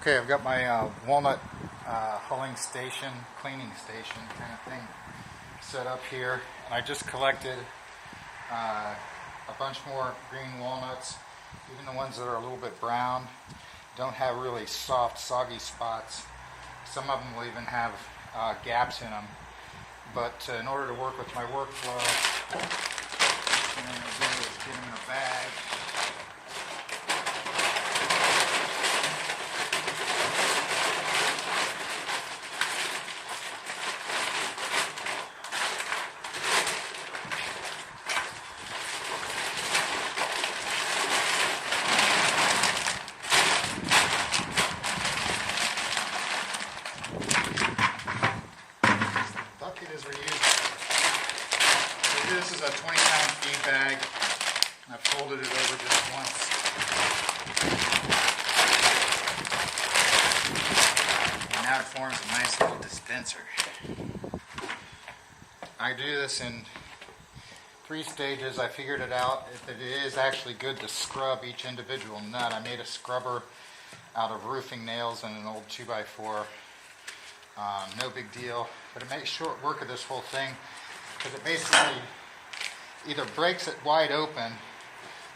Okay, I've got my walnut hulling station, cleaning station kind of thing set up here. And I just collected a bunch more green walnuts, even the ones that are a little bit brown, don't have really soft, soggy spots. Some of them will even have gaps in them. But in order to work with my workflow, what I'm going to do is get them in a bag. This is a 20-pound feed bag, and I've folded it over just once. And now it forms a nice little dispenser. I do this in 3 stages. I figured it out. It is actually good to scrub each individual nut. I made a scrubber out of roofing nails and an old 2x4. No big deal, but it makes short work of this whole thing, because it basically either breaks it wide open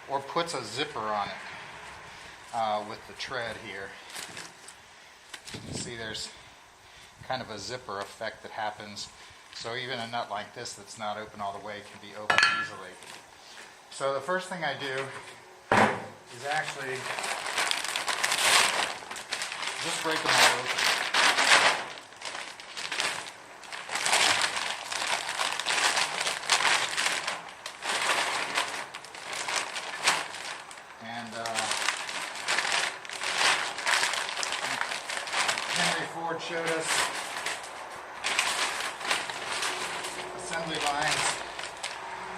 or puts a zipper on it with the tread here. You can see there's kind of a zipper effect that happens, so even a nut like this that's not open all the way can be opened easily. So the first thing I do is actually just break them all open. Showed us assembly lines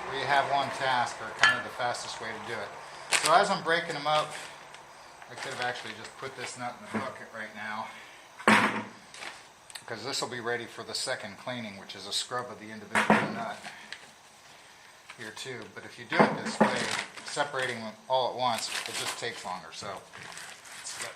where you have one task are kind of the fastest way to do it. So as I'm breaking them up, I could have actually just put this nut in the bucket right now, because this will be ready for the second cleaning, which is a scrub of the individual nut here too. But if you do it this way, separating them all at once, it just takes longer. So let's go.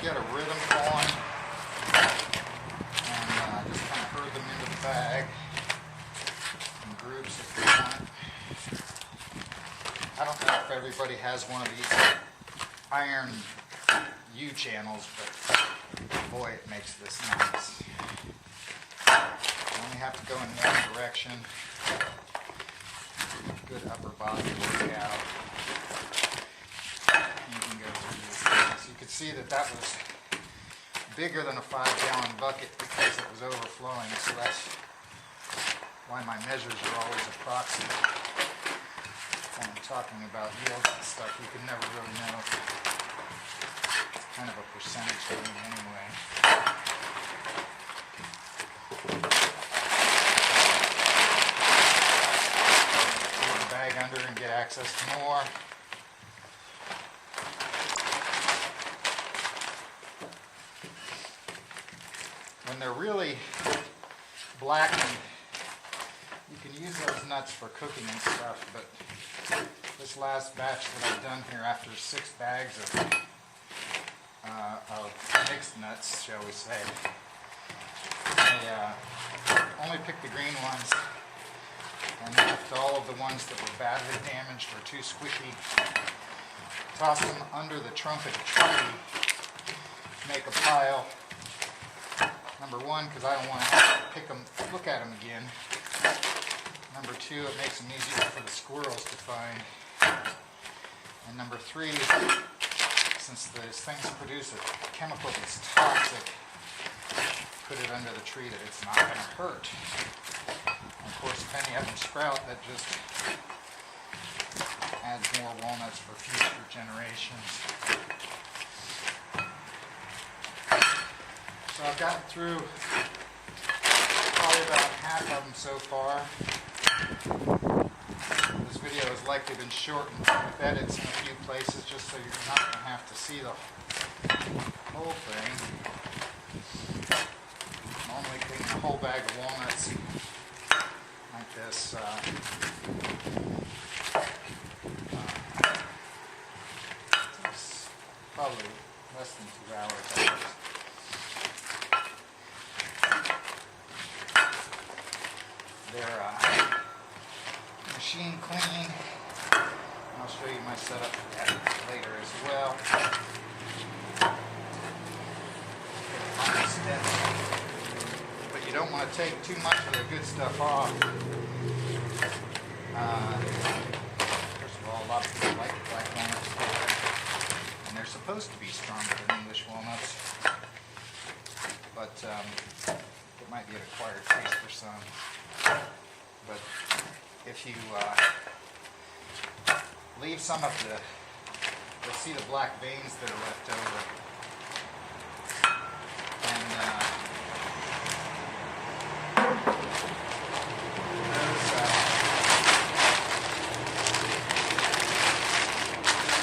Get a rhythm going and just kind of herd them into the bag in groups if you want. I don't know if everybody has one of these iron U-channels, but boy, it makes this nice. You only have to go in one direction. Good upper body workout. You can go through this thing. So you could see that that was bigger than a 5-gallon bucket because it was overflowing, so that's why my measures are always approximate. When I'm talking about yields and stuff, you can never really know. It's kind of a percentage thing anyway. Pull the bag under and get access to more. When they're really blackened, you can use those nuts for cooking and stuff, but this last batch that I've done here, after 6 bags of mixed nuts, shall we say, I only picked the green ones and left all of the ones that were badly damaged or too squishy. Tossed them under the trunk of the tree to make a pile. Number 1, because I don't want to pick them, look at them again. Number 2, it makes them easier for the squirrels to find. And number 3, since these things produce a chemical that's toxic, put it under the tree that it's not going to hurt. Of course, if any of them sprout, that just adds more walnuts for future generations. So I've gotten through probably about half of them so far. This video has likely been shortened with edits in a few places just so you're not going to have to see the whole thing. Normally clean a whole bag of walnuts like this. It's probably less than 2 hours. They're machine cleaning. I'll show you my setup for that later as well. But you don't want to take too much of the good stuff off. First of all, a lot of people like black walnuts, and they're supposed to be stronger than English walnuts, but it might be an acquired taste for some. But if you leave some of the, you'll see the black veins that are left over. And those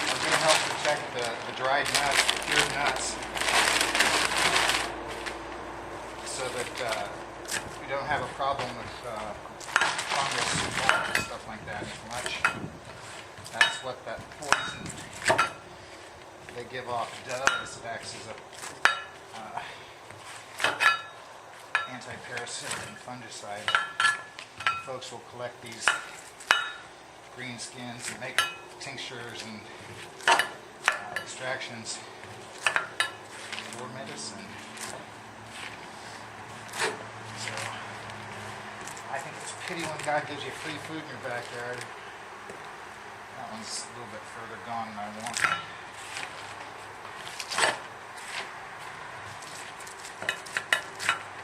are going to help protect the dried nuts, the cured nuts, so that you don't have a problem with fungus and stuff like that as much. That's what that poison they give off does. It acts as a anti-parasitic and fungicide. Folks will collect these green skins and make tinctures and extractions for medicine. So I think it's a pity when God gives you free food in your backyard. That one's a little bit further gone than I want.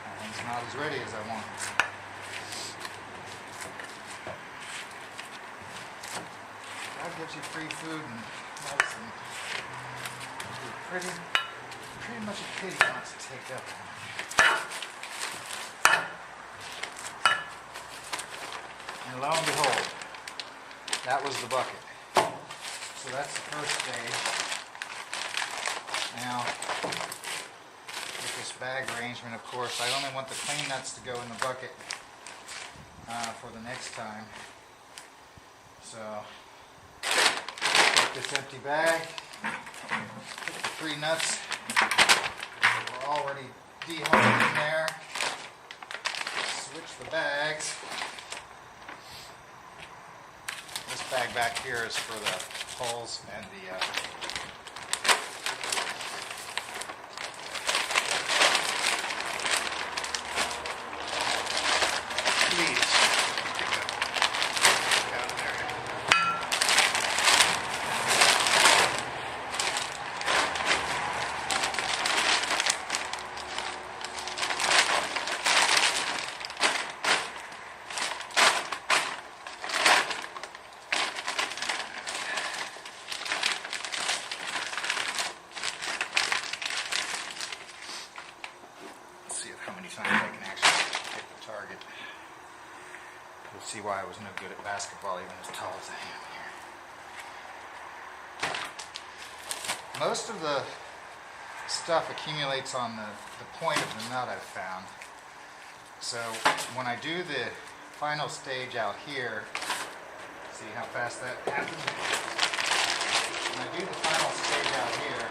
That one's not as ready as I want. God gives you free food and medicine. You're pretty much a pity not to take up on it. And lo and behold, that was the bucket. So that's the first stage. Now, with this bag arrangement, of course, I only want the clean nuts to go in the bucket for the next time. So, take this empty bag, put the 3 nuts that were already dehoned in there, switch the bags. This bag back here is for the hulls and the leaves. Down there. See why I was no good at basketball, even as tall as I am here. Most of the stuff accumulates on the point of the nut I've found. So when I do the final stage out here, see how fast that happens? When I do the final stage out here,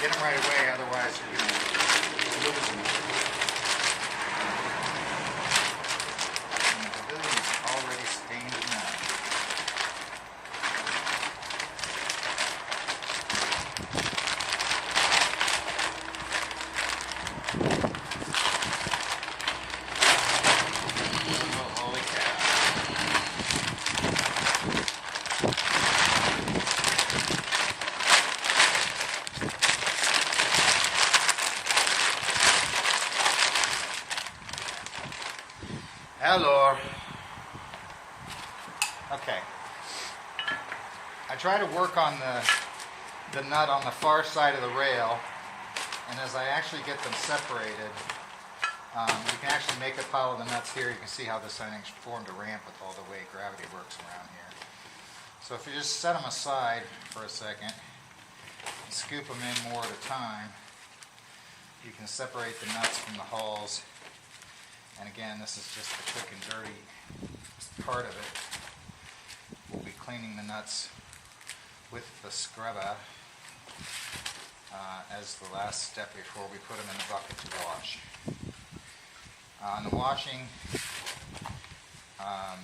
get them right away, otherwise you're going to lose them. Already stained enough. Oh, holy cow. Okay. I try to work on the nut on the far side of the rail, and as I actually get them separated, you can actually make a pile of the nuts here. You can see how this thing's formed a ramp with all the way gravity works around here. So if you just set them aside for a second, and scoop them in more at a time, you can separate the nuts from the hulls. And again, this is just the quick and dirty part of it. We'll be cleaning the nuts with the scrubber as the last step before we put them in the bucket to wash. In the washing, I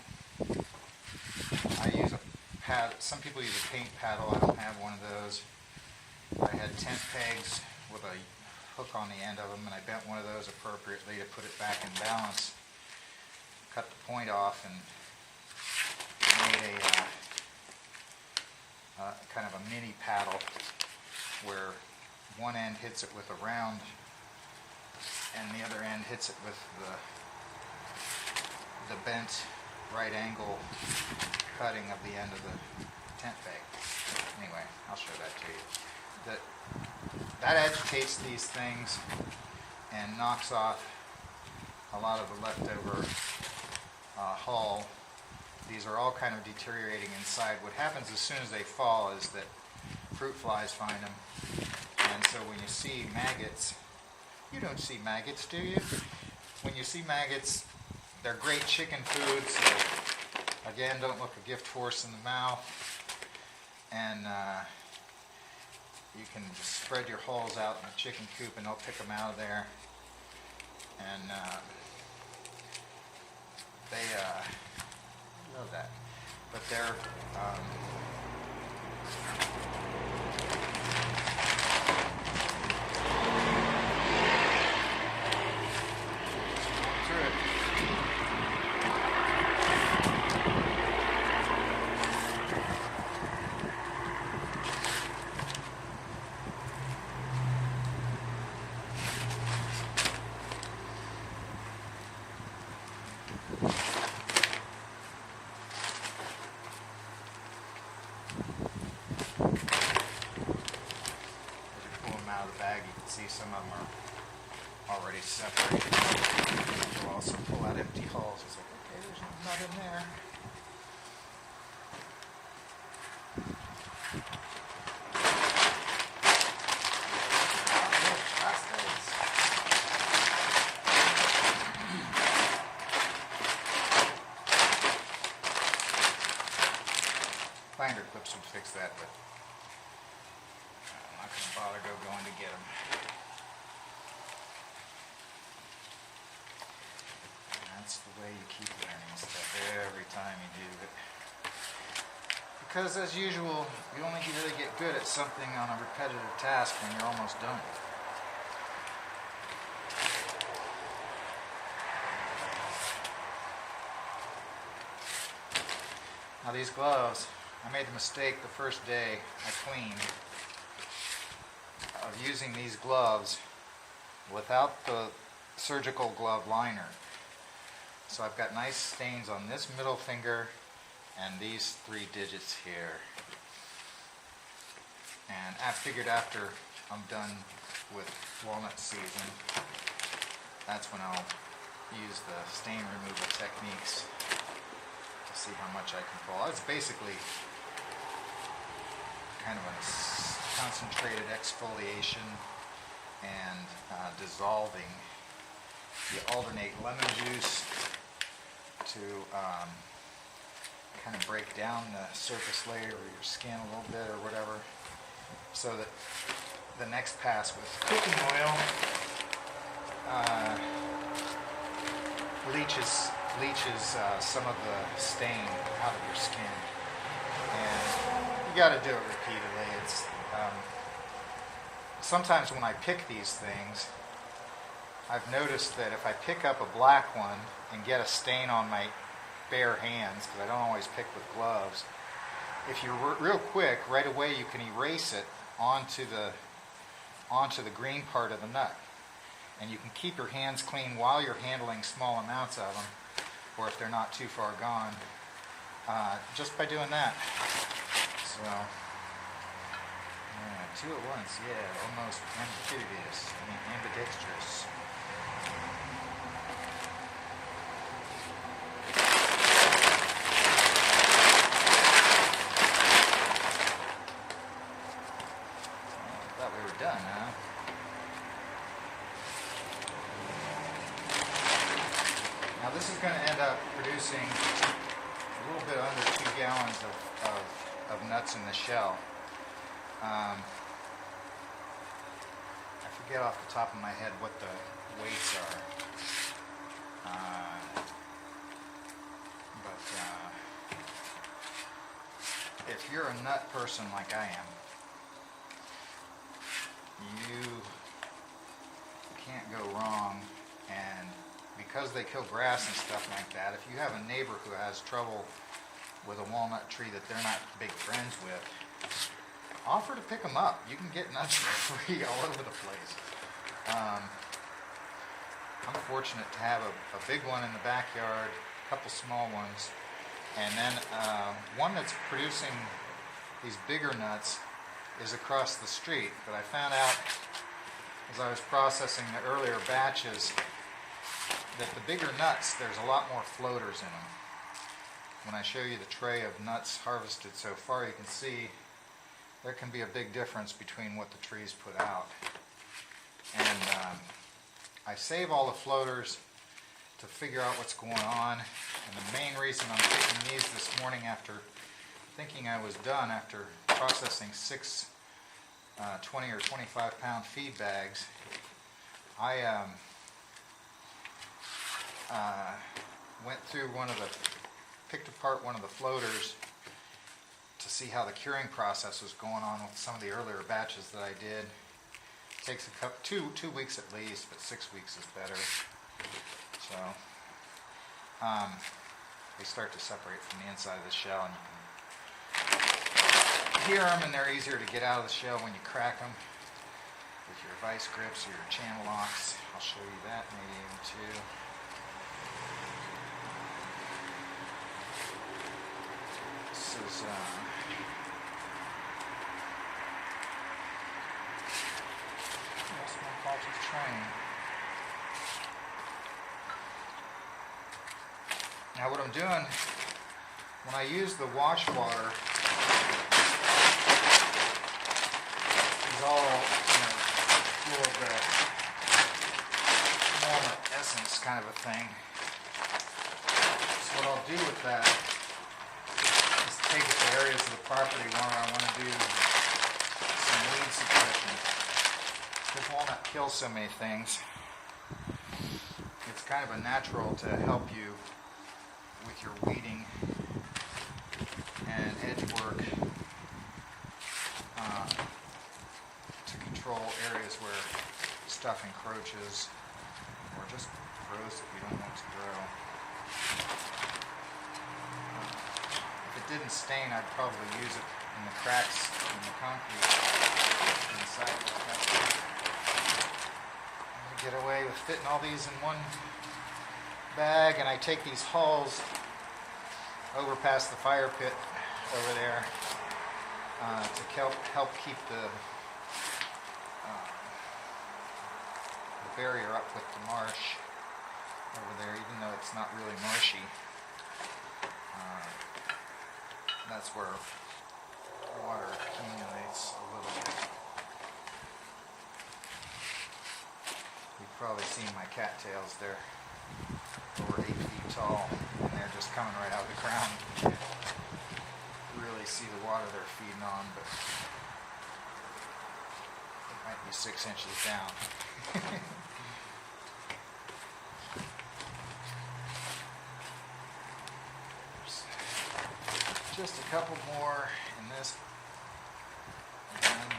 use a pad. Some people use a paint paddle. I don't have one of those. I had tent pegs with a hook on the end of them, and I bent one of those appropriately to put it back in balance. Cut the point off and made a kind of a mini paddle where one end hits it with a round and the other end hits it with the bent right angle cutting of the end of the tent peg. Anyway, I'll show that to you. That agitates these things and knocks off a lot of the leftover hull. These are all kind of deteriorating inside. What happens as soon as they fall is that fruit flies find them. And so when you see maggots, you don't see maggots, do you? When you see maggots, they're great chicken food, so again, don't look a gift horse in the mouth. And you can just spread your hulls out in the chicken coop and they'll pick them out of there. And they love that. But they're see some of them are already separated. We'll also pull out empty hulls. It's like, okay, there's no nut in there. Binder clips would fix that, but I'm not going to bother going to get them. That's the way you keep learning stuff every time you do it. Because as usual, you only really get good at something on a repetitive task when you're almost done. Now these gloves, I made the mistake the first day I cleaned of using these gloves without the surgical glove liner. So I've got nice stains on this middle finger and these 3 digits here. And I figured after I'm done with walnut season, that's when I'll use the stain removal techniques to see how much I can pull. It's basically kind of a concentrated exfoliation and dissolving. You alternate lemon juice to kind of break down the surface layer of your skin a little bit or whatever, so that the next pass with cooking oil leaches some of the stain out of your skin. And you got to do it repeatedly. It's sometimes when I pick these things, I've noticed that if I pick up a black one and get a stain on my bare hands, because I don't always pick with gloves, if you're real quick, right away you can erase it onto the green part of the nut. And you can keep your hands clean while you're handling small amounts of them, or if they're not too far gone. just by doing that. So, yeah, two at once, yeah, almost amphibious, I mean ambidextrous. Thought we were done, huh? Now this is going to end up producing a little bit under 2 gallons of nuts in the shell. I forget off the top of my head what the weights are. But if you're a nut person like I am, you can't go wrong, and because they kill grass and stuff like that, if you have a neighbor who has trouble with a walnut tree that they're not big friends with, offer to pick them up. You can get nuts for free all over the place. I'm fortunate to have a big one in the backyard, a couple small ones, and then one that's producing these bigger nuts is across the street. But I found out as I was processing the earlier batches that the bigger nuts, there's a lot more floaters in them. When I show you the tray of nuts harvested so far, you can see there can be a big difference between what the trees put out. And I save all the floaters to figure out what's going on. And the main reason I'm picking these this morning, after thinking I was done after processing 6 20 or 25 pound feed bags, I went through picked apart one of the floaters to see how the curing process was going on with some of the earlier batches that I did. It takes two weeks at least, but 6 weeks is better. So they start to separate from the inside of the shell, and you can hear them, and they're easier to get out of the shell when you crack them with your vice grips or your channel locks. I'll show you that maybe even too. This is small Culture's train. Now what I'm doing, when I use the wash water, it's all, full of the walnut essence kind of a thing. So what I'll do with that is take it to areas of the property where I want to do some weed suppression. Because walnut kills so many things, it's kind of a natural to help you with your weeding and edge work to control areas where stuff encroaches or just grows that you don't want to grow. If it didn't stain, I'd probably use it in the cracks in the concrete in the sidewalk. Get away with fitting all these in one bag, and I take these hulls over past the fire pit over there to help keep the barrier up with the marsh over there, even though it's not really marshy. That's where water accumulates a little bit. You've probably seen my cattails. They're over 8 feet tall, and they're just coming right out of the ground. You really see the water they're feeding on, but it might be 6 inches down. Just a couple more in this, and then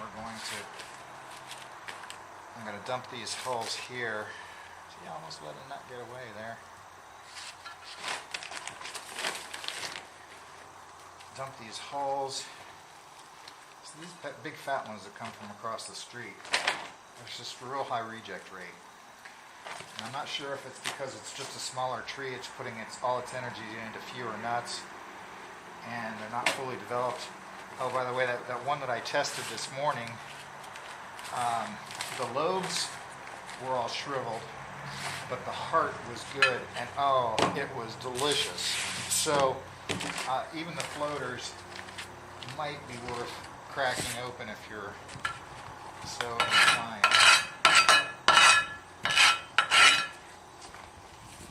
I'm going to dump these hulls here. See, I almost let a nut get away there. Dump these hulls. So these big fat ones that come from across the street, there's just a real high reject rate. And I'm not sure if it's because it's just a smaller tree, it's putting all its energy into fewer nuts, and they're not fully developed. Oh, by the way, that one that I tested this morning, the lobes were all shriveled, but the heart was good, and oh, it was delicious. So even the floaters might be worth cracking open if you're so inclined.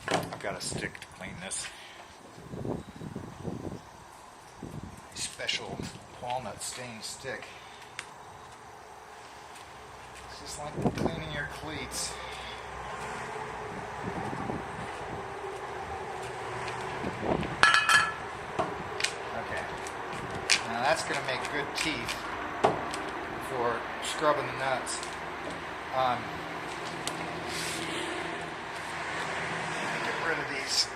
I've got a stick to clean this. A special walnut stained stick. It's just like cleaning your cleats. Okay. Now that's going to make good teeth for scrubbing the nuts. Get rid of these.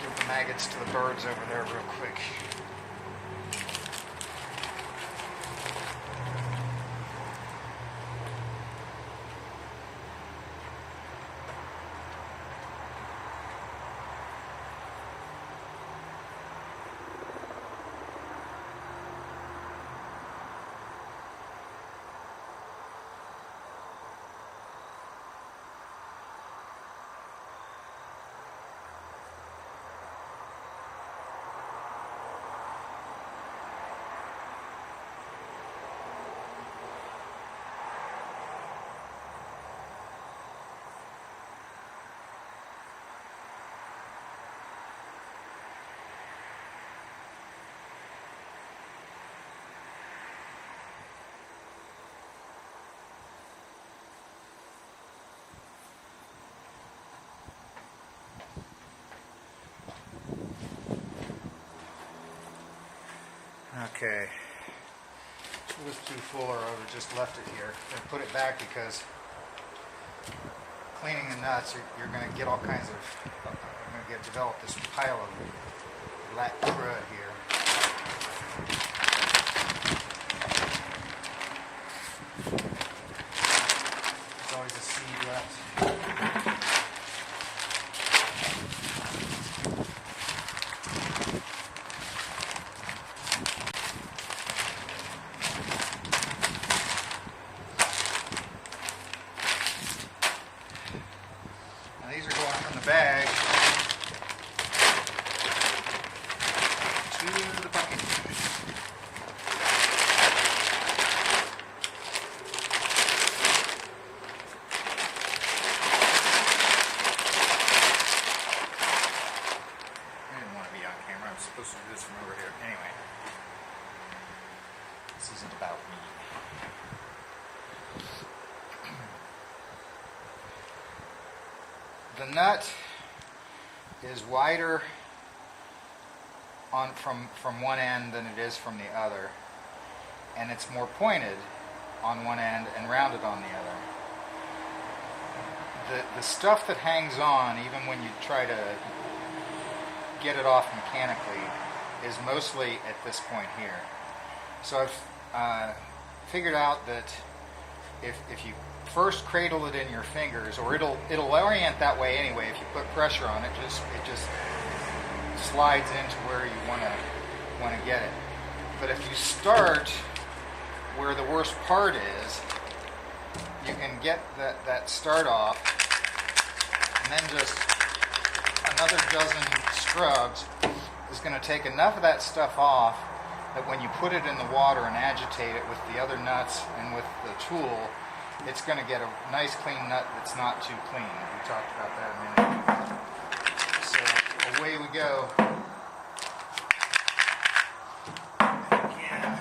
Give the maggots to the birds over there real quick. Okay, it was too full, or I would have just left it here and put it back, because cleaning the nuts, you're going to get all kinds of, you're going to develop this pile of black crud here. There's always a seed left. Bag to the bucket. I didn't want to be on camera. I'm supposed to do this from over here. Anyway, this isn't about me. The nut is wider from one end than it is from the other, and it's more pointed on one end and rounded on the other. The stuff that hangs on, even when you try to get it off mechanically, is mostly at this point here. So I've figured out that if you first cradle it in your fingers, or it'll orient that way anyway. If you put pressure on it, it just slides into where you want to get it. But if you start where the worst part is, you can get that start off, and then just another dozen scrubs is going to take enough of that stuff off that when you put it in the water and agitate it with the other nuts and with the tool, it's going to get a nice clean nut that's not too clean. We talked about that a minute ago. So away we go. Again,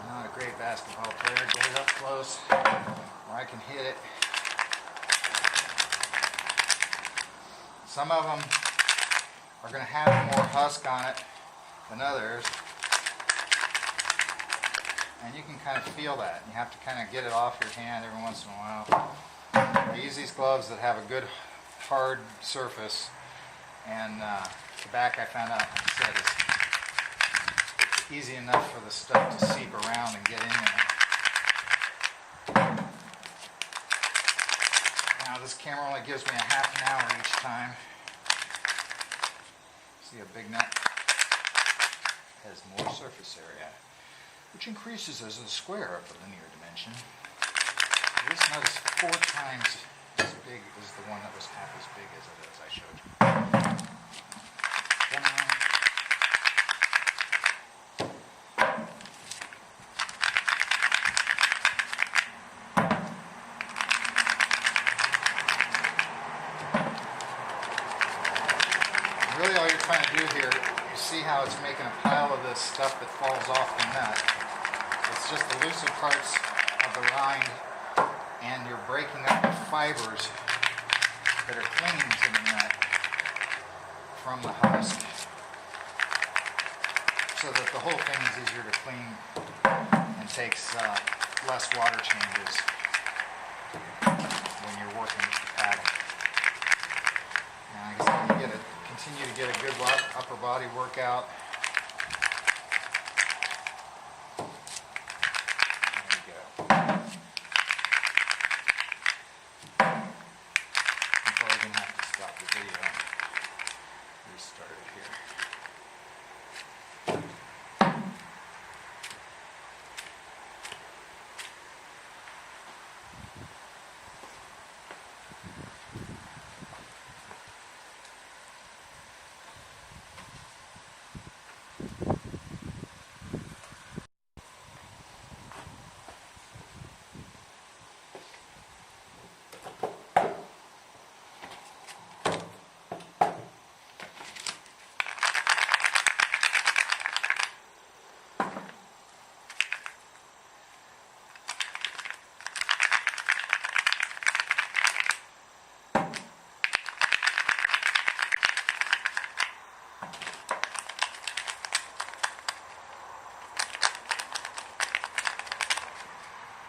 not a great basketball player. Get it up close where I can hit it. Some of them are going to have more husk on it than others. And you can kind of feel that. You have to kind of get it off your hand every once in a while. I use these gloves that have a good hard surface, and the back, I found out, like I said, it's easy enough for the stuff to seep around and get in there. Now this camera only gives me a half an hour each time. See a big nut? surface area, which increases as the square of the linear dimension. This nut is 4 times as big as the one that was half as big as it is I showed you. Really all you're trying to do here, you see how it's making a pile of this stuff that falls off the nut. It's just the looser parts of the rind, and you're breaking up the fibers that are clinging to the nut from the husk, so that the whole thing is easier to clean and takes less water changes when you're working with the paddle. Now I guess you continue to get a good upper body workout. There you go. I'm probably going to have to stop the video and restart it here.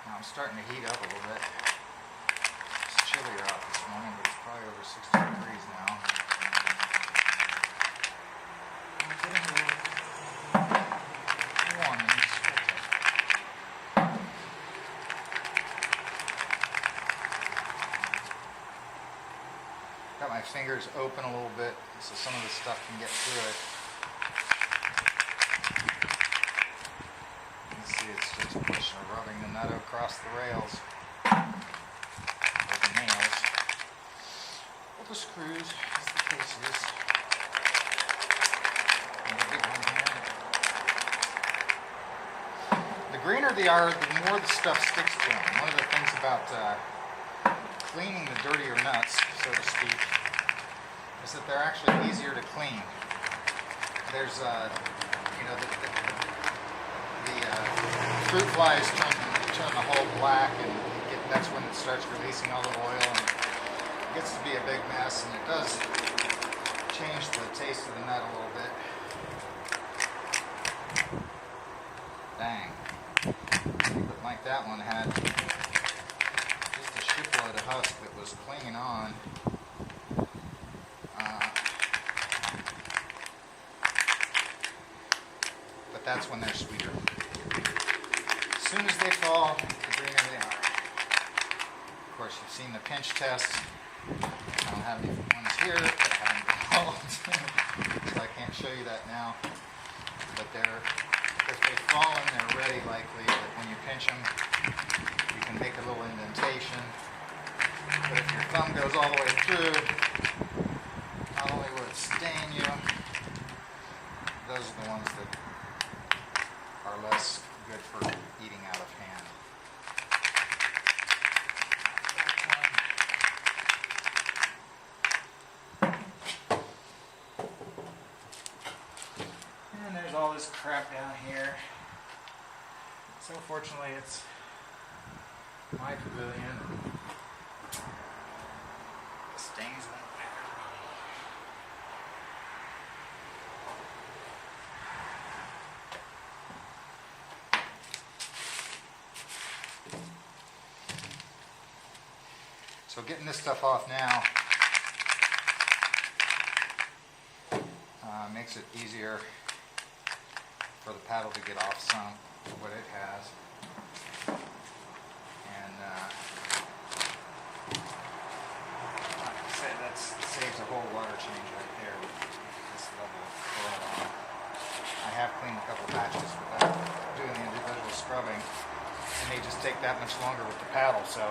I'm starting to heat up a little bit. It's chillier out this morning, but it's probably over 60 degrees now. I'm getting a little warm in this filter. Got my fingers open a little bit so some of the stuff can get through it. It's just pushing or rubbing the nut across the rails, or the nails, or the screws, as the case is. And the big one here. The greener they are, the more the stuff sticks to them. One of the things about cleaning the dirtier nuts, so to speak, is that they're actually easier to clean. There's, fruit flies turn the whole black, and that's when it starts releasing all the oil, and it gets to be a big mess, and it does change the taste of the nut a little bit. Dang. But like that one had just a shipload of husk that was clinging on. But that's when they're sweeter. As soon as they fall, the greener they are. Of course, you've seen the pinch test. I don't have any ones here that haven't fallen, so I can't show you that now. But if they've fallen, they're ready likely. But when you pinch them, you can make a little indentation. But if your thumb goes all the way through, not only will it stain you, those are the ones that are less good for eating out of hand. And there's all this crap down here. So fortunately it's my pavilion. The stains won't bother me. So getting this stuff off now makes it easier for the paddle to get off some of what it has. And like I said, that saves a whole water change right there with this level of curl on. I have cleaned a couple batches without doing the individual scrubbing, and they just take that much longer with the paddle. So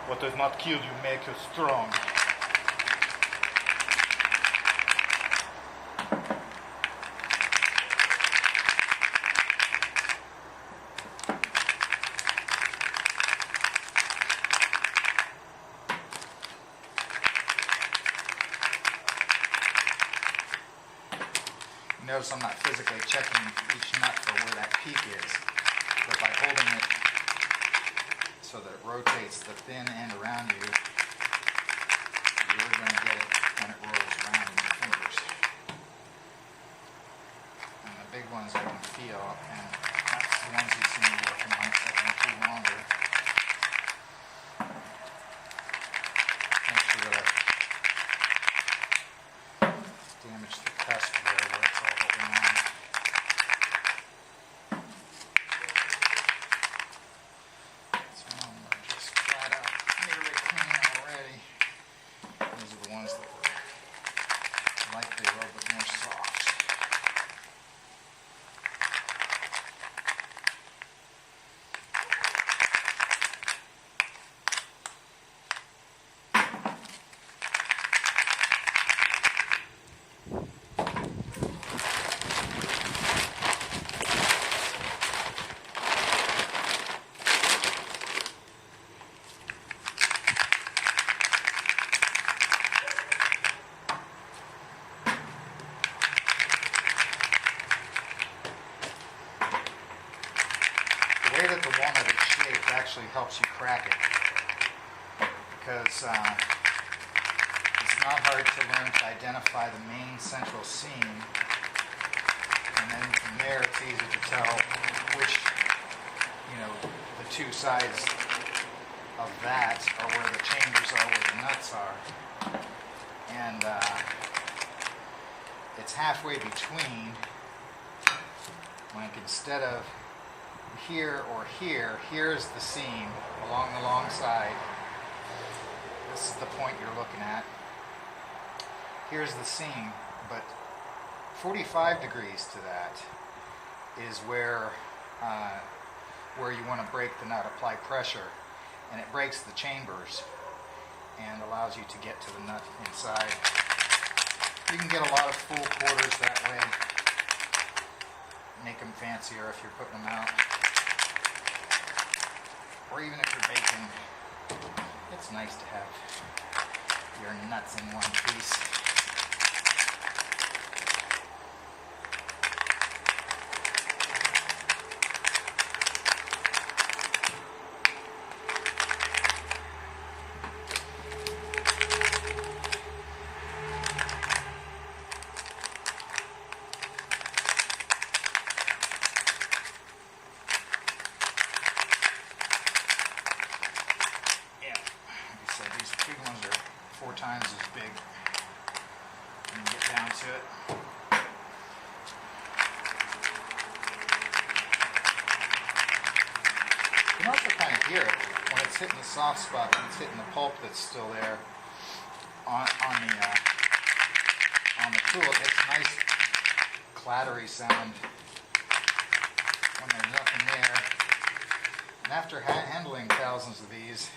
what does not kill you make you strong. Notice I'm not physically checking each nut for where that peak is, but by holding it so that it rotates the thin end around you, you're really going to get it when it rolls around in your fingers. And the big ones I can feel, and that's the ones you see me working on, taking too longer. Make sure that I damage the cusp there where it's all going on. So I'm going to just flat out nearly clean already. These are the ones that were likely a little bit more soft. The way that the walnut is shaped actually helps you crack it, because it's not hard to learn to identify the main central seam, and then from there it's easy to tell which, the two sides of that are where the chambers are, where the nuts are, and it's halfway between, like instead of here or here, here's the seam along the long side. This is the point you're looking at. Here's the seam, but 45 degrees to that is where you want to break the nut, apply pressure, and it breaks the chambers and allows you to get to the nut inside. You can get a lot of full quarters that way. Make them fancier if you're putting them out. Or even if you're baking, it's nice to have your nuts in one piece. Times as big when you get down to it. You can also kind of hear it when it's hitting the soft spot, when it's hitting the pulp that's still there on the tool. It makes a nice clattery sound when there's nothing there. And after handling thousands of these,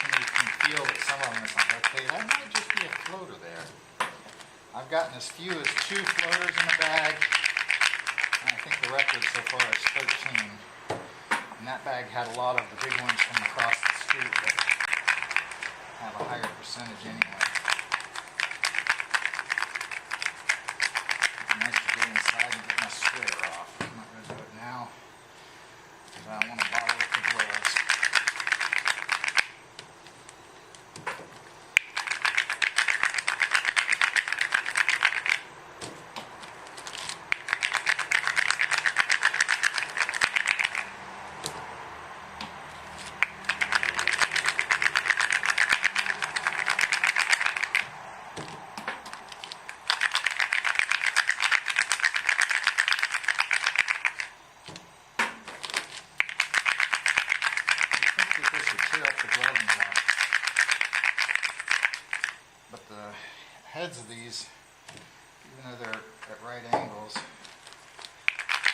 you can feel that some of them is like, okay, that might just be a floater there. I've gotten as few as 2 floaters in a bag, and I think the record so far is 13. And that bag had a lot of the big ones from across the street that have a higher percentage anyway. It's nice to get inside and get my sweater off. I'm not going to do it now, because I don't want to bother with the gloves. But the heads of these, even though they're right angles.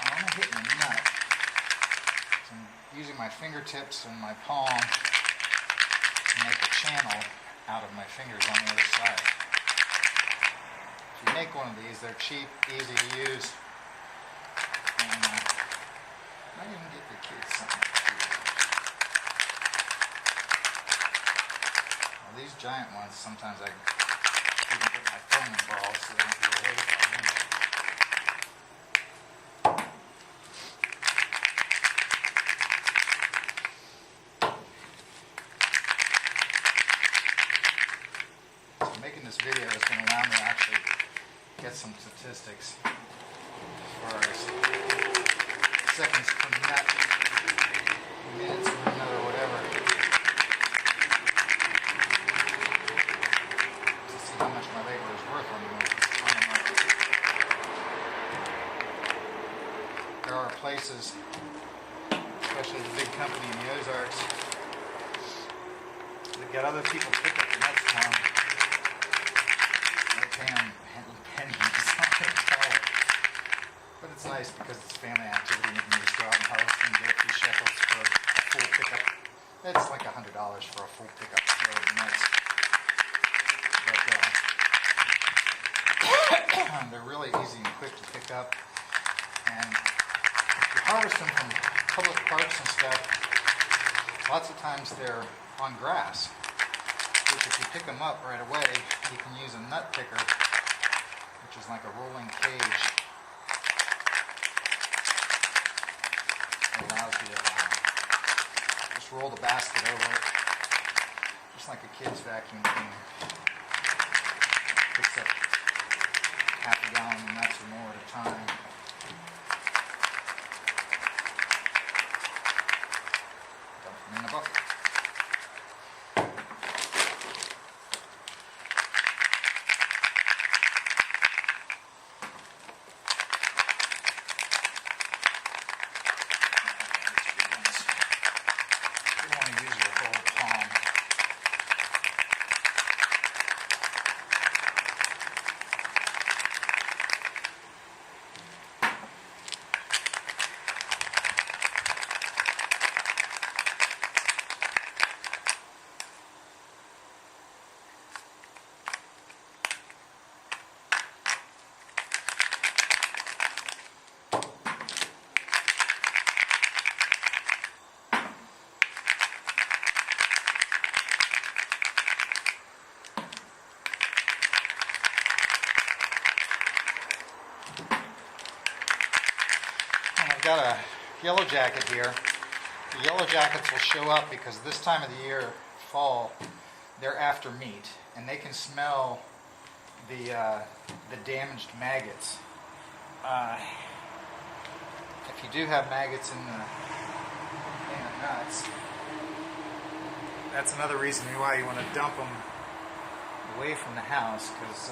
I'm only hitting a nut. So I'm using my fingertips and my palm to make a channel out of my fingers on the other side. If you make one of these, they're cheap, easy to use, and might even get the kids something to do. Well, these giant ones, sometimes I even get my thumb involved so they don't get away from me. Making this video is going to allow me to actually get some statistics as far as seconds per nut, minutes per nut, or whatever, to see how much my labor is worth on the market. There are places, especially the big company in the Ozarks, that get other people to pick up the nuts for them. Pennies on the dollar. But it's nice because it's a family activity and you can just go out and harvest and get a few shekels for a full pickup. It's like $100 for a full pickup load of nuts. But they're really easy and quick to pick up. And if you harvest them from public parks and stuff, lots of times they're on grass. Which if you pick them up right away, you can use a nut picker, which is like a rolling cage. It allows you to just roll the basket over it, just like a kid's vacuum cleaner. Picks up half a gallon of nuts or more at a time. Dump them in the bucket. I've got a yellow jacket here. The yellow jackets will show up because this time of the year, fall, they're after meat, and they can smell the damaged maggots. If you do have maggots in the nuts, that's another reason why you want to dump them away from the house, because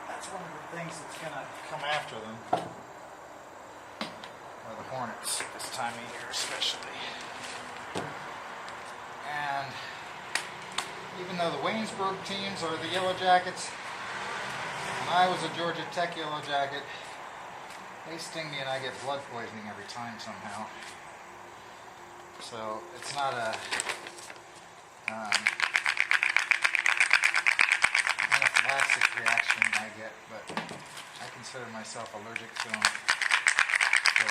that's one of the things that's going to come after them. Or the hornets this time of year especially. And even though the Waynesburg teams are the Yellow Jackets, when I was a Georgia Tech Yellow Jacket, they sting me and I get blood poisoning every time somehow. So it's not a anaphylactic reaction I get, but I consider myself allergic to them. And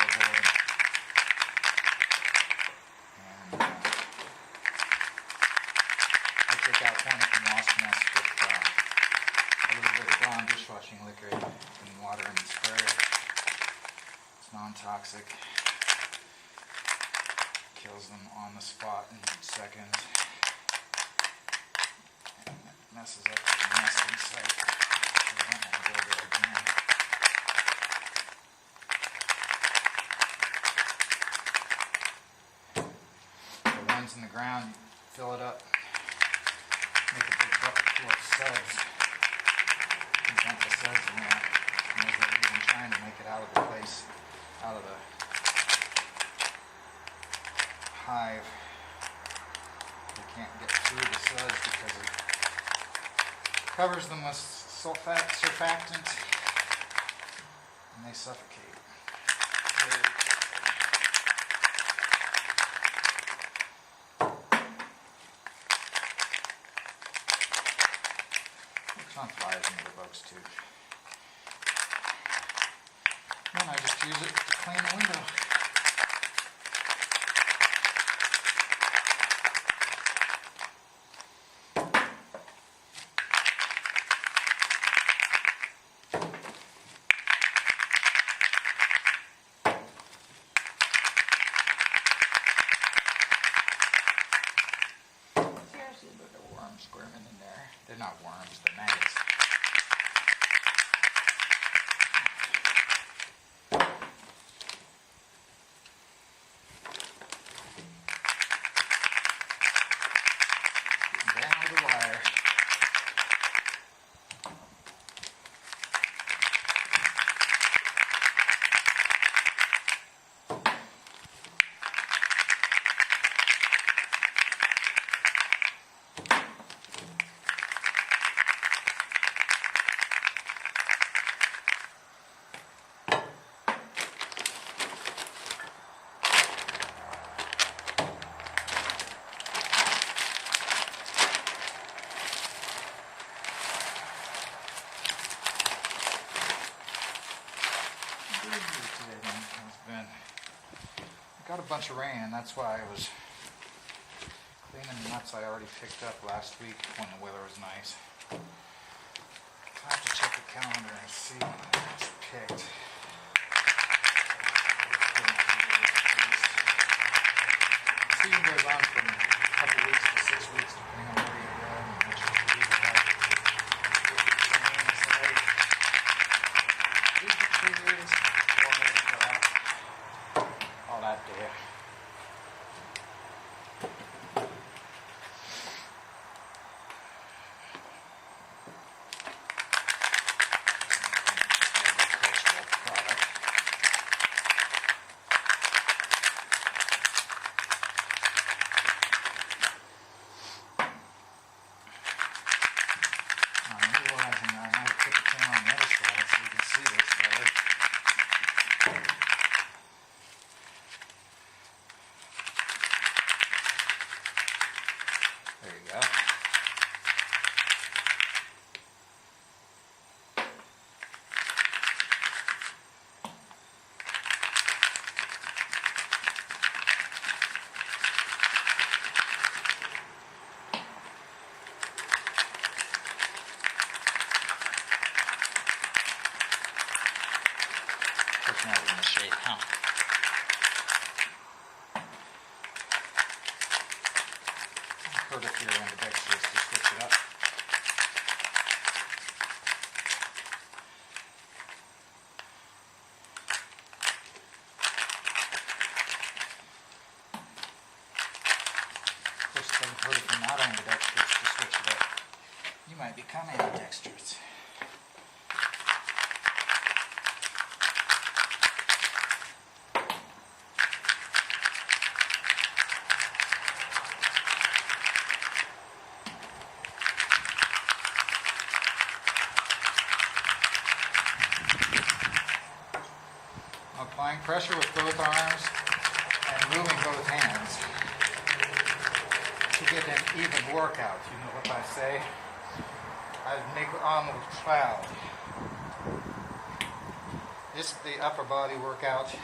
I take out hornet and wasp nest with a little bit of Dawn dishwashing liquid and water and spray. It's non-toxic. Kills them on the spot in seconds. And it messes up the nesting site. So I don't want to go there again. In the ground, fill it up, make a big bucket full of suds, and dump the suds in there. And as they're even trying to make it out of the place, out of the hive, they can't get through the suds because it covers them with surfactant, and they suffocate. Works on flies and other bugs too. And I just use it to clean the window. There's a little bit of worms squirming in there. They're not worms, they're maggots. Got a bunch of rain, that's why I was cleaning the nuts I already picked up last week when the weather was nice. I have to check the calendar and see when I last picked. The season goes on from a couple weeks to 6 weeks depending on where you go and which trees you have. These are trees, all that there. Agricultural product. I'm realizing I might put the camera on the other side so you can see this better. There you go. Pushing out in the shade, huh? Heard if you're ambidextrous to switch it up. Of course, it doesn't hurt if you're not ambidextrous to switch it up. You might become ambidextrous. Applying pressure with both arms and moving both hands to get an even workout. You know what I say? I make almost cloud. This is the upper body workout.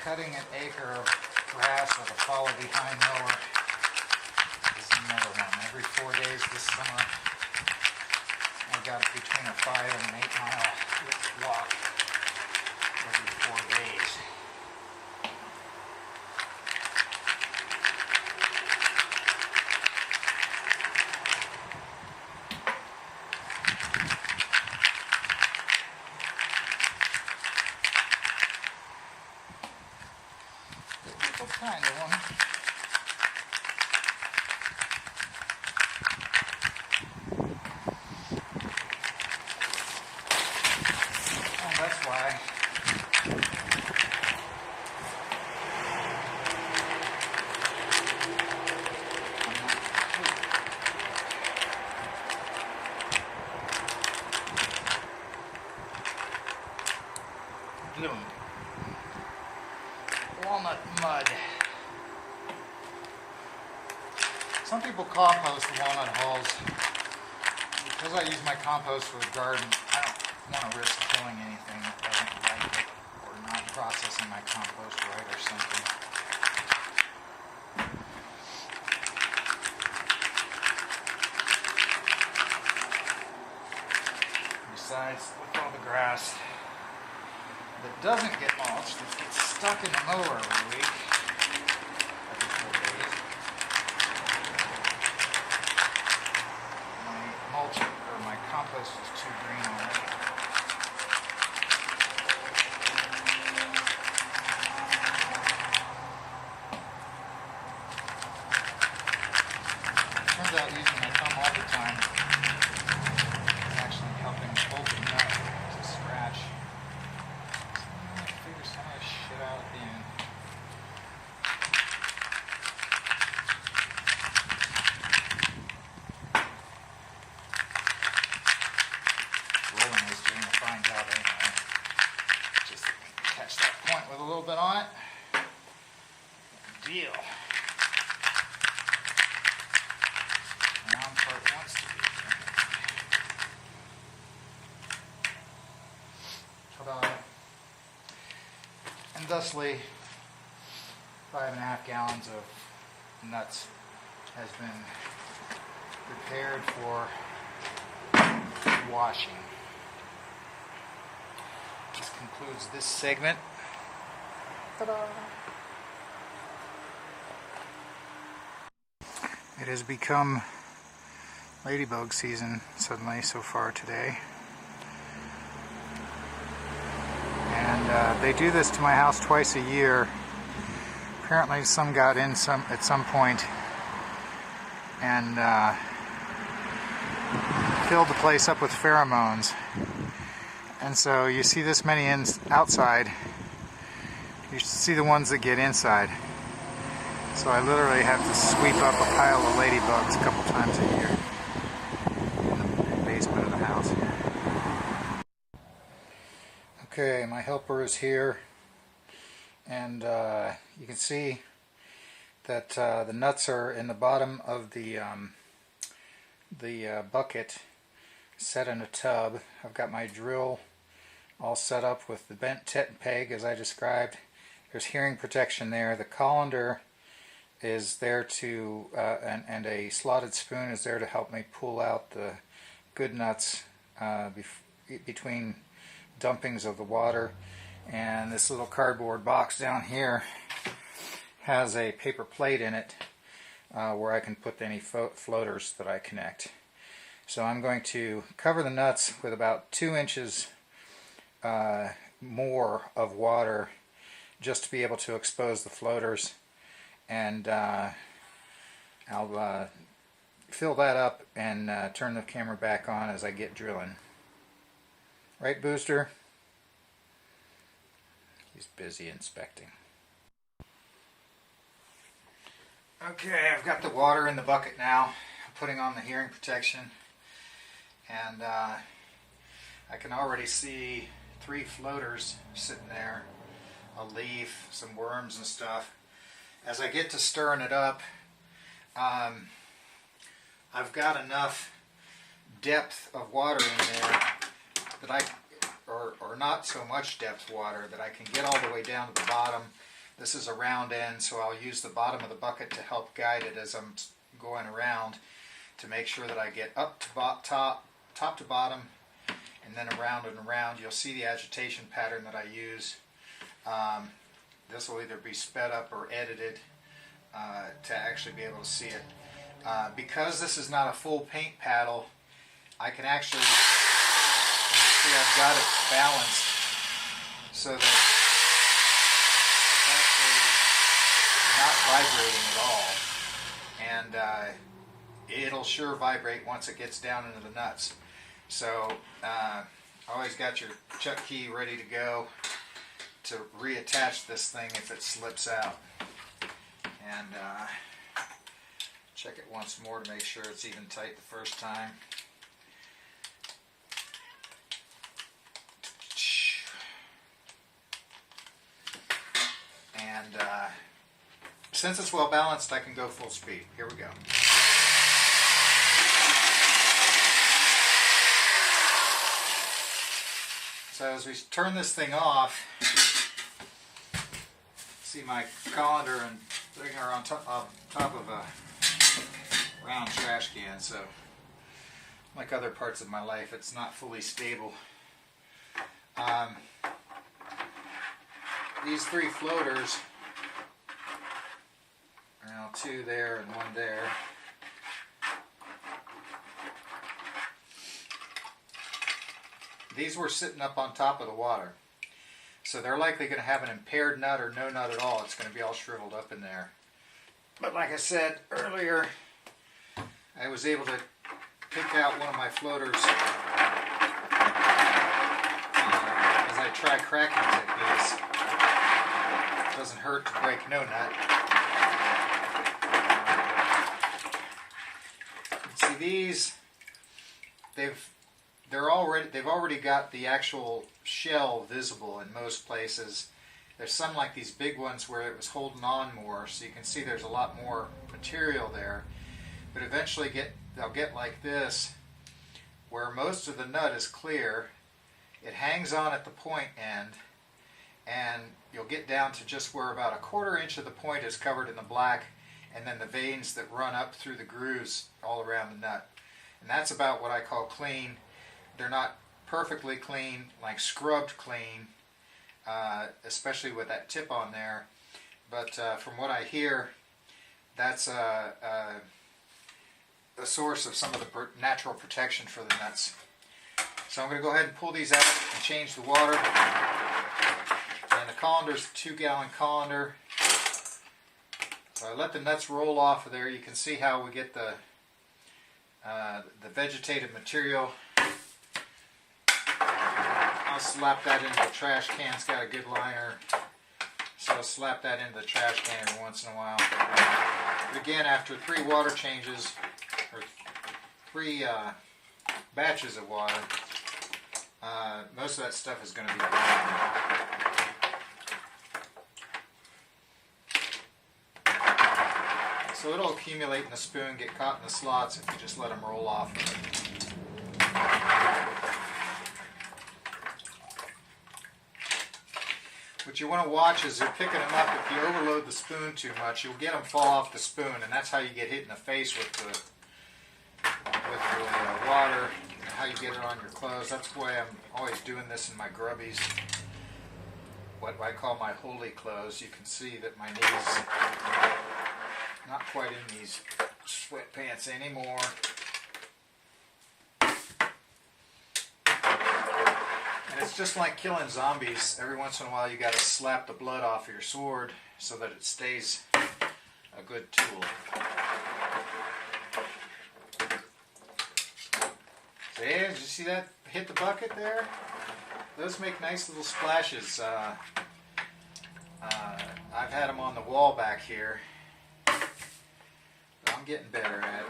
Cutting an acre of grass with a follow behind mower is another one. Every 4 days this summer, I got between a 5 and an 8 mile walk. Every 4 days. Difficult kind of one. And that's why Walnut mud. Some people compost the walnut hulls. Because I use my compost for the garden, I don't want to risk killing anything that doesn't like it or not processing my compost right or something. Besides, with all the grass that doesn't get mulched, it gets stuck in the mower every week. Every 4 days. My mulch, or my compost is too green already. Turns out using my thumb all the time is actually helping hold the nut to scratch. So I'm going to figure some of this shit out at the end. Roland was doing a fine job anyway. Just catch that point with a little bit on it. Good deal. Round part wants to be. Ta-da. And thusly, 5.5 gallons of nuts has been prepared for washing. This concludes this segment. Ta-da. It has become ladybug season suddenly so far today. And they do this to my house twice a year. Apparently some got in at some point and filled the place up with pheromones. And so you see this many outside, you see the ones that get inside. So I literally have to sweep up a pile of ladybugs a couple times a year in the basement of the house. Okay, my helper is here, and you can see that the nuts are in the bottom of the bucket, set in a tub. I've got my drill all set up with the bent tet peg as I described. There's hearing protection there. The colander is there to, and a slotted spoon is there to help me pull out the good nuts between dumpings of the water. And this little cardboard box down here has a paper plate in it where I can put any floaters that I connect. So I'm going to cover the nuts with about 2 inches more of water just to be able to expose the floaters. And I'll fill that up and turn the camera back on as I get drilling. Right, Booster? He's busy inspecting. Okay, I've got the water in the bucket now. I'm putting on the hearing protection. And I can already see 3 floaters sitting there. A leaf, some worms and stuff. As I get to stirring it up, I've got enough depth of water in there that or not so much depth water, that I can get all the way down to the bottom. This is a round end, so I'll use the bottom of the bucket to help guide it as I'm going around to make sure that I get up to top to bottom and then around and around. You'll see the agitation pattern that I use. This will either be sped up or edited to actually be able to see it. Because this is not a full paint paddle, I can actually, you see I've got it balanced so that it's actually not vibrating at all. And it'll sure vibrate once it gets down into the nuts. So always got your chuck key ready to go to reattach this thing if it slips out. And check it once more to make sure it's even tight the first time. And since it's well balanced, I can go full speed. Here we go. So as we turn this thing off, see my colander and thing are on top of a round trash can, so like other parts of my life, it's not fully stable. These three floaters, now two there and one there, these were sitting up on top of the water. So they're likely going to have an impaired nut or no nut at all. It's going to be all shriveled up in there. But like I said earlier, I was able to pick out one of my floaters as I try cracking techniques. It doesn't hurt to break no nut. See, these, they've already got the actual shell visible in most places. There's some like these big ones where it was holding on more, so you can see there's a lot more material there. But eventually they'll get like this, where most of the nut is clear. It hangs on at the point end, and you'll get down to just where about 1/4 inch of the point is covered in the black, and then the veins that run up through the grooves all around the nut. And that's about what I call clean. They're not perfectly clean, like scrubbed clean, especially with that tip on there. But from what I hear, that's a source of some of the natural protection for the nuts. So I'm going to go ahead and pull these out and change the water. And the colander's a 2-gallon colander. So I let the nuts roll off of there. You can see how we get the vegetative material. I'll slap that into the trash can. It's got a good liner, so I'll slap that into the trash can every once in a while. But again, after 3 water changes, or 3 batches of water, most of that stuff is going to be gone. So it'll accumulate in the spoon, get caught in the slots if you just let them roll off. What you want to watch is they're picking them up. If you overload the spoon too much, you'll get them fall off the spoon, and that's how you get hit in the face with the water, and how you get it on your clothes. That's why I'm always doing this in my grubbies, what I call my holy clothes. You can see that my knees not quite in these sweatpants anymore. And it's just like killing zombies. Every once in a while you got to slap the blood off of your sword so that it stays a good tool. See, did you see that hit the bucket there? Those make nice little splashes. I've had them on the wall back here. But I'm getting better at it.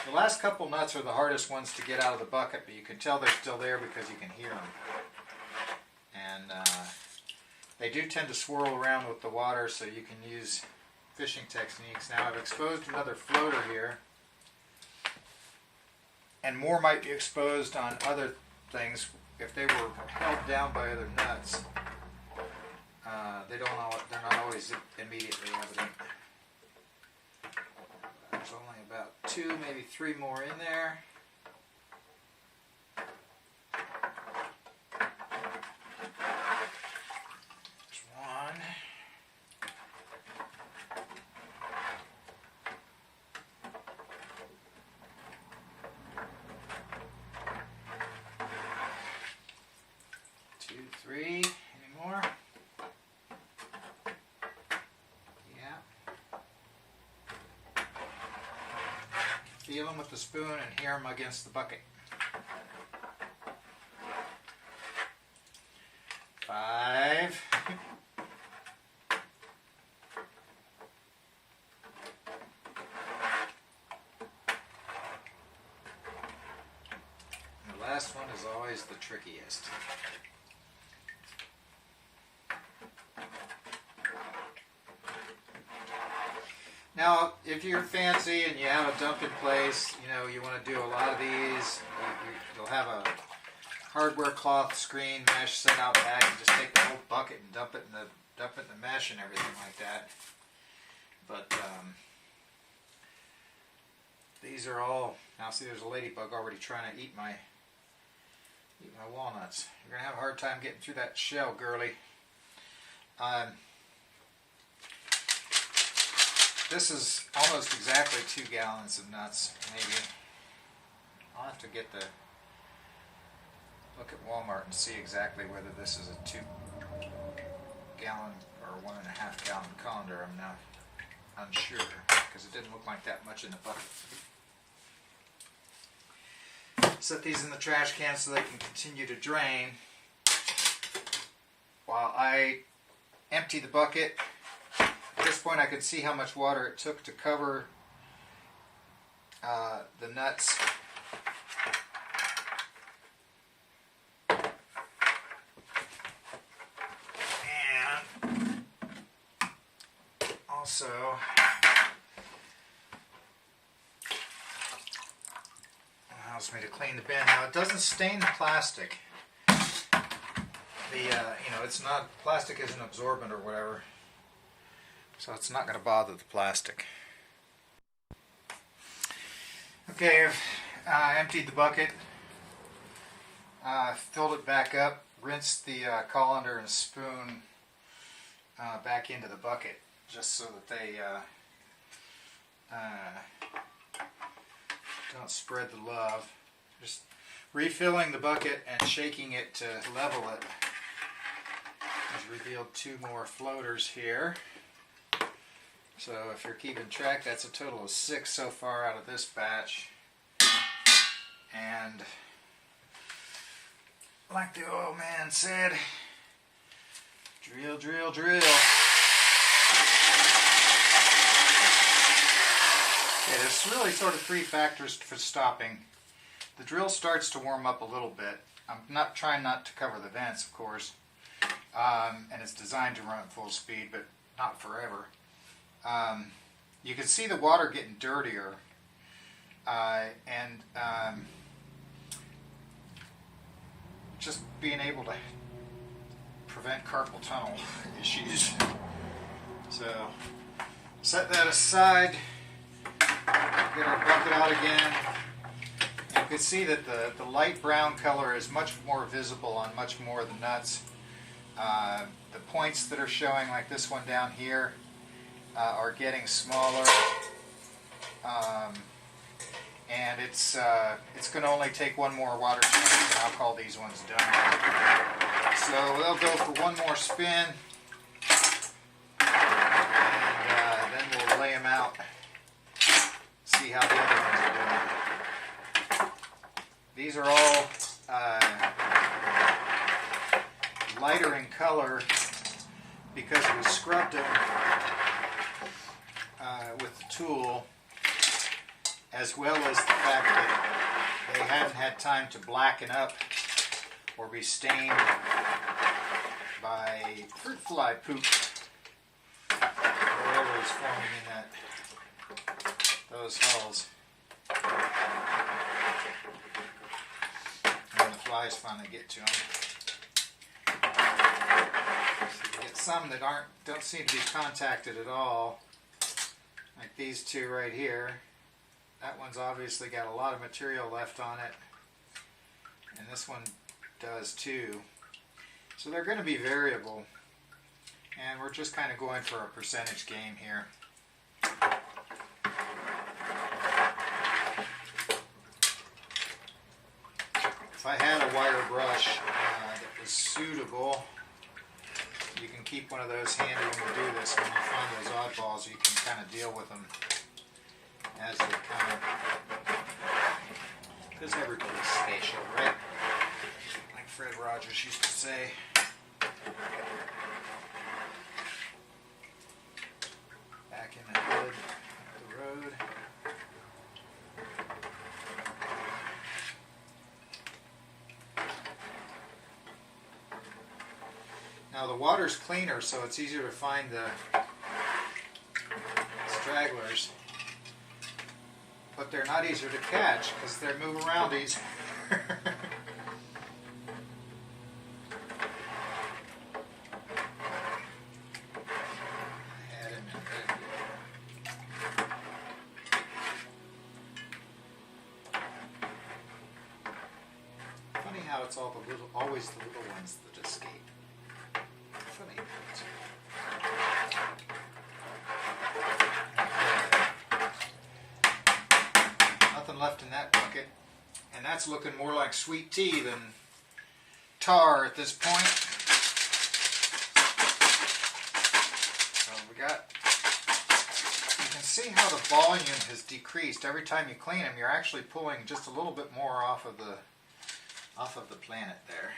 The last couple nuts are the hardest ones to get out of the bucket, but you can tell they're still there because you can hear them. And they do tend to swirl around with the water, so you can use fishing techniques. Now I've exposed another floater here, and more might be exposed on other things if they were held down by other nuts. They're not always immediately evident. There's only about 2, maybe 3 more in there. There's 1. Two, 3. Any more? Feel them with the spoon and hear them against the bucket. 5. And the last one is always the trickiest. Now, if you're fancy and you have a dumping place, you know, you want to do a lot of these, you'll have a hardware cloth screen mesh set out back and just take the whole bucket and dump it in the mesh and everything like that. But these are all, now see there's a ladybug already trying to eat my walnuts. You're going to have a hard time getting through that shell, girly. This is almost exactly 2 gallons of nuts, maybe. I'll have to look at Walmart and see exactly whether this is a 2 gallon or 1.5 gallon colander. I'm not unsure because it didn't look like that much in the bucket. Set these in the trash can so they can continue to drain while I empty the bucket. At this point I could see how much water it took to cover the nuts. And also allows me to clean the bin. Now it doesn't stain the plastic. It's not, plastic isn't absorbent or whatever, so it's not going to bother the plastic. Okay, I've emptied the bucket, filled it back up, rinsed the colander and spoon back into the bucket, just so that they don't spread the love. Just refilling the bucket and shaking it to level it has revealed 2 more floaters here. So if you're keeping track, that's a total of 6 so far out of this batch. And like the old man said, drill, drill, drill. Okay, there's really sort of 3 factors for stopping. The drill starts to warm up a little bit. I'm trying not to cover the vents, of course. And it's designed to run at full speed, but not forever. You can see the water getting dirtier, and just being able to prevent carpal tunnel issues. So set that aside, get our bucket out again. You can see that the light brown color is much more visible on much more of the nuts. The points that are showing, like this one down here, are getting smaller, and it's going to only take 1 more water change, and I'll call these ones done. So they'll go for 1 more spin, and then we'll lay them out, see how the other ones are doing. These are all lighter in color because we scrubbed them with the tool, as well as the fact that they hadn't had time to blacken up or be stained by fruit fly poop or whatever is forming in those hulls. And the flies finally get to them. So you get some that don't seem to be contacted at all, like these 2 right here. That one's obviously got a lot of material left on it, and this one does too. So they're going to be variable, and we're just kind of going for a percentage game here. If I had a wire brush that was suitable, you can keep one of those handy when you do this. When you find those oddballs, you can kind of deal with them as they come. Because everybody's spatial, right? Like Fred Rogers used to say. Back in the hood of the road. Now the water's cleaner, so it's easier to find the stress stragglers. But they're not easier to catch because they move around easier. Funny how it's always the little ones that escape. Funny. Nothing left in that bucket, and that's looking more like sweet tea than tar at this point. So we got, you can see how the volume has decreased. Every time you clean them, you're actually pulling just a little bit more off of the planet there.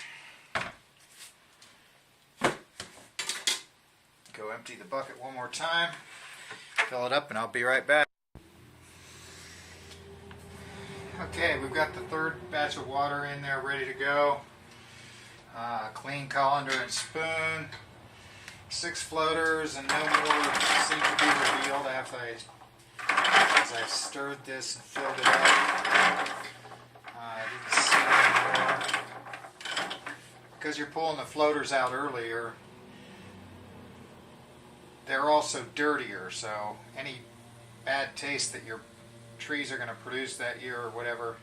Go empty the bucket one more time, fill it up, and I'll be right back. Okay, we've got the third batch of water in there ready to go. Clean colander and spoon. 6 floaters, and no more seem to be revealed after as I stirred this and filled it up. I didn't see any more. Because you're pulling the floaters out earlier, they're also dirtier, so any bad taste that your trees are going to produce that year or whatever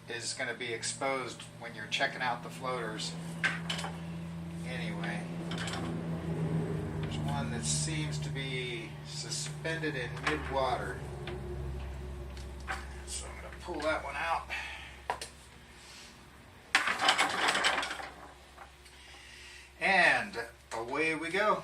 is going to be exposed when you're checking out the floaters. Anyway, there's one that seems to be suspended in mid-water, so I'm going to pull that one out. And away we go.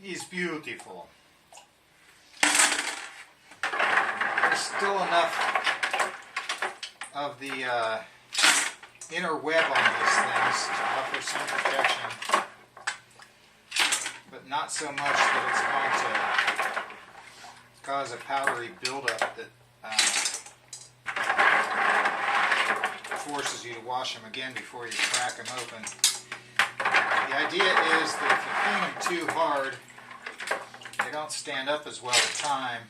He's beautiful. There's still enough of the inner web on these things to offer some protection, but not so much that it's going to cause a powdery buildup that forces you to wash them again before you crack them open. The idea is that if you clean them too hard, they don't stand up as well at time.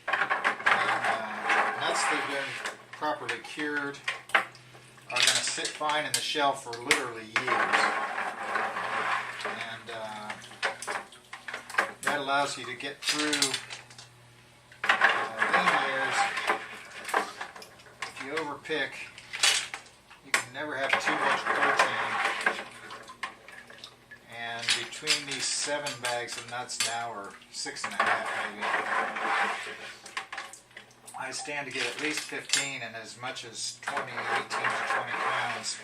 And nuts that have been properly cured are going to sit fine in the shelf for literally years. And that allows you to get through lean years. If you overpick, you can never have too much protein. And between these 7 bags of nuts now, or 6.5 maybe, I stand to get at least 15 and as much as 18 to 20 pounds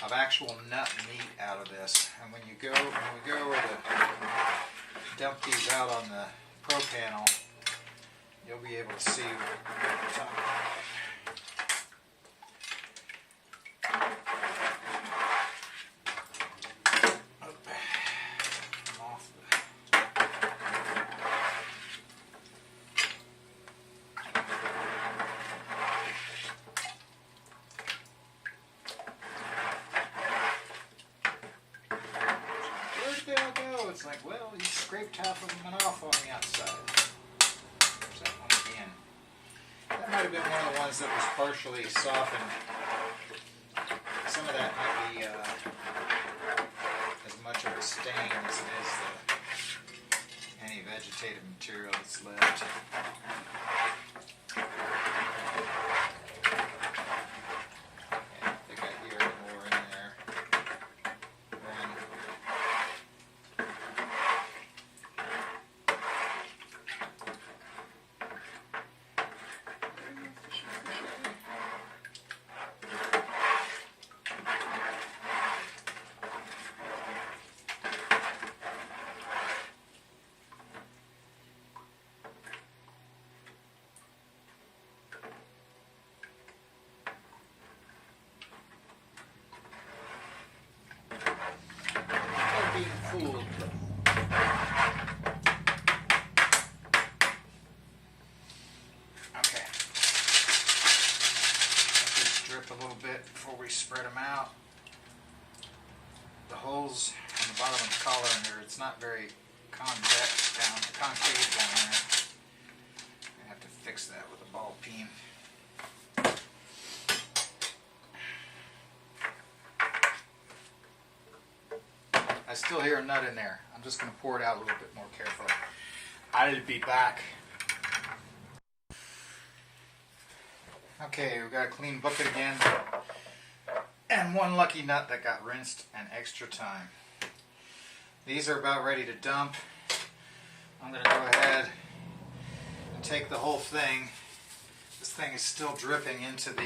of actual nut meat out of this. And when we go over to dump these out on the pro panel, you'll be able to see what I'm talking about. It's like, well, you scraped half of them off on the outside. There's that one again. That might have been one of the ones that was partially softened. Some of that might be as much of a stain as it is any vegetative material that's left. Yeah, I think I hear more in there. drip a little bit before we spread them out. The holes on the bottom of the collar under, it's not very concave down there. I have to fix that with a ball peen. I still hear a nut in there. I'm just going to pour it out a little bit more carefully. I'll be back. Okay, we've got a clean bucket again. And one lucky nut that got rinsed an extra time. These are about ready to dump. I'm going to go ahead and take the whole thing. This thing is still dripping into the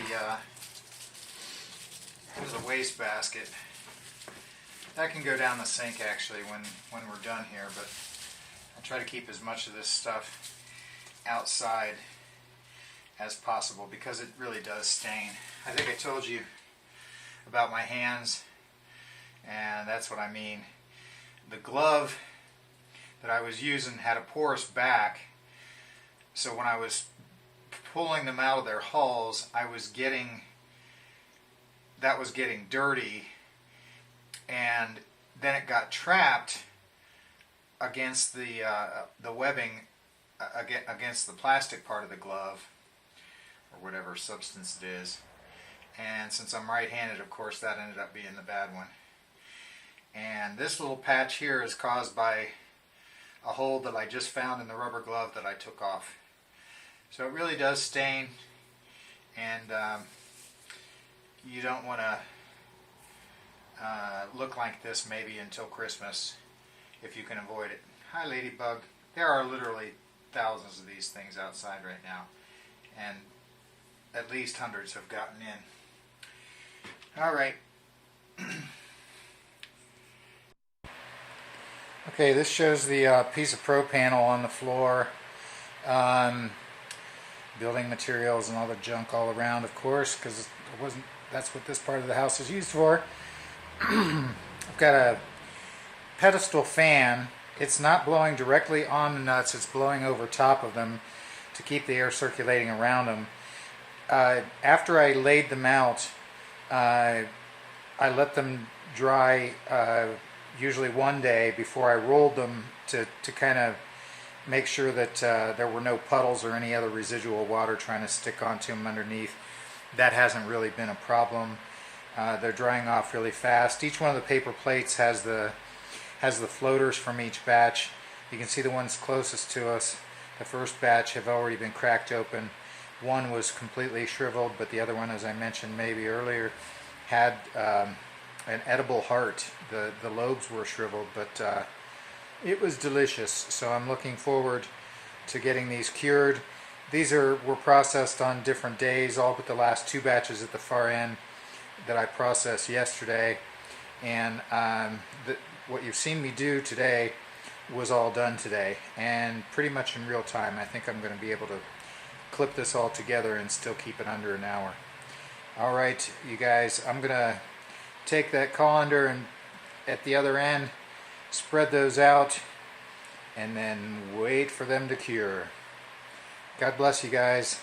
wastebasket. That can go down the sink actually when we're done here, but I try to keep as much of this stuff outside as possible because it really does stain. I think I told you about my hands, and that's what I mean. The glove that I was using had a porous back, so when I was pulling them out of their hulls, that was getting dirty, and then it got trapped against the webbing against the plastic part of the glove, or whatever substance it is. And since I'm right-handed, of course, that ended up being the bad one. And this little patch here is caused by a hole that I just found in the rubber glove that I took off. So it really does stain, and you don't want to look like this maybe until Christmas if you can avoid it. Hi, Ladybug. There are literally thousands of these things outside right now, and at least hundreds have gotten in. Alright. Okay, this shows the piece of pro panel on the floor. Building materials and all the junk all around, of course, because that's what this part of the house is used for. I've got a pedestal fan. It's not blowing directly on the nuts, it's blowing over top of them to keep the air circulating around them. After I laid them out, I let them dry usually one day before I rolled them to kind of make sure that there were no puddles or any other residual water trying to stick onto them underneath. That hasn't really been a problem. They're drying off really fast. Each one of the paper plates has the floaters from each batch. You can see the ones closest to us. The first batch have already been cracked open. One was completely shriveled, but the other one, as I mentioned maybe earlier, had an edible heart. The lobes were shriveled, but it was delicious. So I'm looking forward to getting these cured. These were processed on different days, all but the last two batches at the far end that I processed yesterday. And what you've seen me do today was all done today, and pretty much in real time. I think I'm going to be able to clip this all together and still keep it under an hour. Alright, you guys, I'm going to take that colander and at the other end, spread those out, and then wait for them to cure. God bless you guys.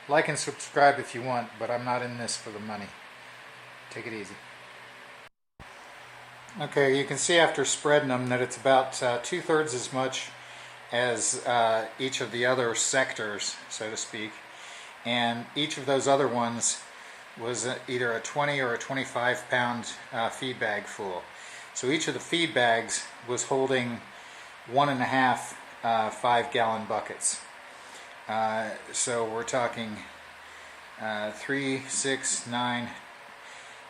Like and subscribe if you want, but I'm not in this for the money. Take it easy. Okay, you can see after spreading them that it's about 2/3 as much as each of the other sectors, so to speak. And each of those other ones was either a 20 or a 25 pound feed bag full. So each of the feed bags was holding 1.5 5-gallon buckets. So we're talking 3, 6, 9,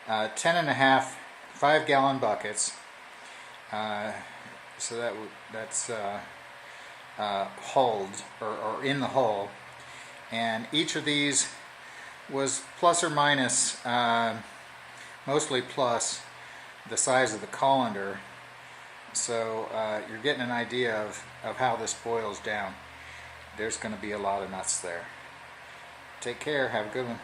10.5 5-gallon buckets. So that's hulled or in the hull, and each of these was plus or minus, mostly plus, the size of the colander. So you're getting an idea of how this boils down. There's going to be a lot of nuts there. Take care. Have a good one.